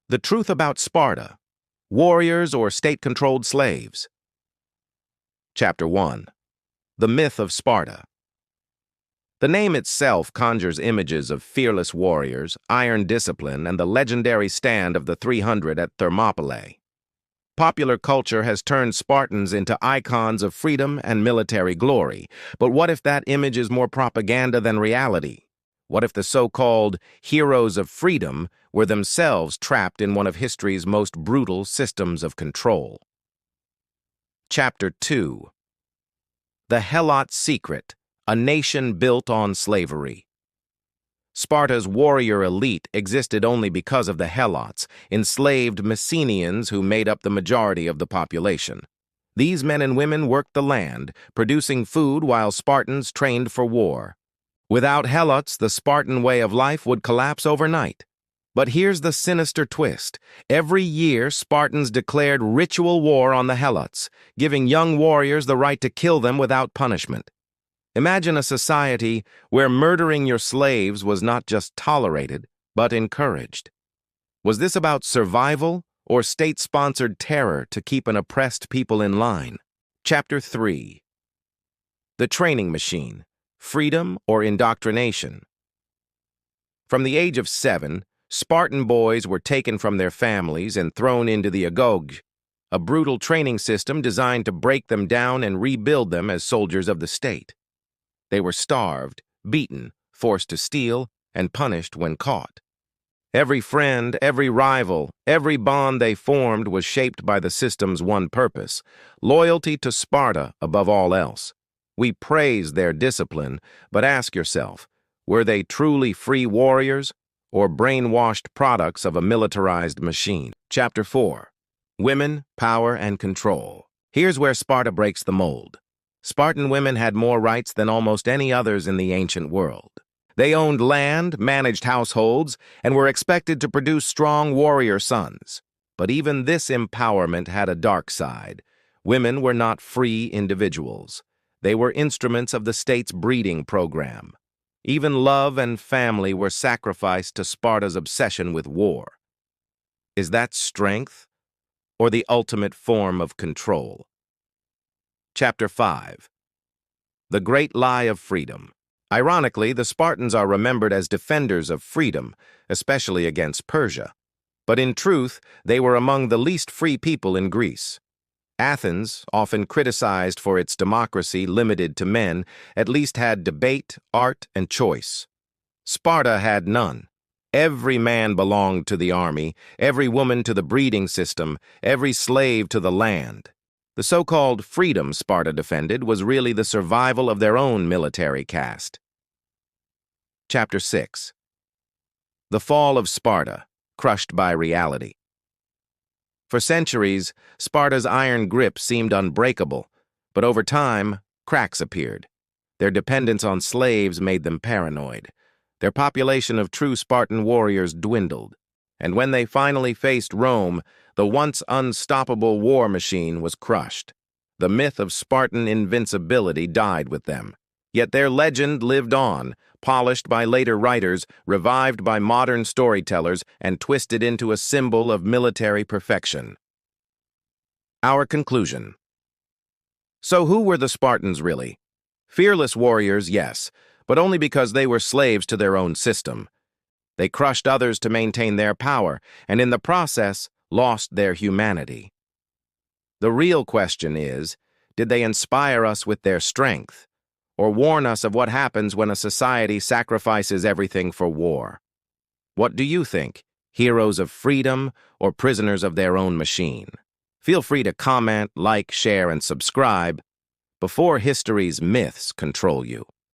The truth about Sparta: warriors or state-controlled slaves. Chapter 1. The myth of Sparta. The name itself conjures images of fearless warriors, iron discipline, and the legendary stand of the 300 at Thermopylae. Popular culture has turned Spartans into icons of freedom and military glory, but what if that image is more propaganda than reality? What if the so-called heroes of freedom were themselves trapped in one of history's most brutal systems of control? Chapter 2. The Helot Secret, a nation built on slavery. Sparta's warrior elite existed only because of the Helots, enslaved Messenians who made up the majority of the population. These men and women worked the land, producing food while Spartans trained for war. Without Helots, the Spartan way of life would collapse overnight. But here's the sinister twist. Every year, Spartans declared ritual war on the Helots, giving young warriors the right to kill them without punishment. Imagine a society where murdering your slaves was not just tolerated, but encouraged. Was this about survival or state-sponsored terror to keep an oppressed people in line? Chapter 3. The Training Machine: Freedom or Indoctrination. From the age of 7, Spartan boys were taken from their families and thrown into the agog, a brutal training system designed to break them down and rebuild them as soldiers of the state. They were starved, beaten, forced to steal, and punished when caught. Every friend, every rival, every bond they formed was shaped by the system's one purpose: loyalty to Sparta above all else. We praise their discipline, but ask yourself, were they truly free warriors or brainwashed products of a militarized machine? Chapter 4. Women, Power, and Control. Here's where Sparta breaks the mold. Spartan women had more rights than almost any others in the ancient world. They owned land, managed households, and were expected to produce strong warrior sons. But even this empowerment had a dark side. Women were not free individuals. They were instruments of the state's breeding program. Even love and family were sacrificed to Sparta's obsession with war. Is that strength, or the ultimate form of control? Chapter 5. The Great Lie of Freedom. Ironically, the Spartans are remembered as defenders of freedom, especially against Persia. But in truth, they were among the least free people in Greece. Athens, often criticized for its democracy limited to men, at least had debate, art, and choice. Sparta had none. Every man belonged to the army, every woman to the breeding system, every slave to the land. The so-called freedom Sparta defended was really the survival of their own military caste. Chapter 6. The Fall of Sparta, Crushed by Reality. For centuries, Sparta's iron grip seemed unbreakable, but over time, cracks appeared. Their dependence on slaves made them paranoid. Their population of true Spartan warriors dwindled, and when they finally faced Rome, the once unstoppable war machine was crushed. The myth of Spartan invincibility died with them. Yet their legend lived on, polished by later writers, revived by modern storytellers, and twisted into a symbol of military perfection. Our conclusion. So who were the Spartans really? Fearless warriors, yes, but only because they were slaves to their own system. They crushed others to maintain their power, and in the process, lost their humanity. The real question is, did they inspire us with their strength, or warn us of what happens when a society sacrifices everything for war? What do you think? Heroes of freedom or prisoners of their own machine? Feel free to comment, like, share, and subscribe before history's myths control you.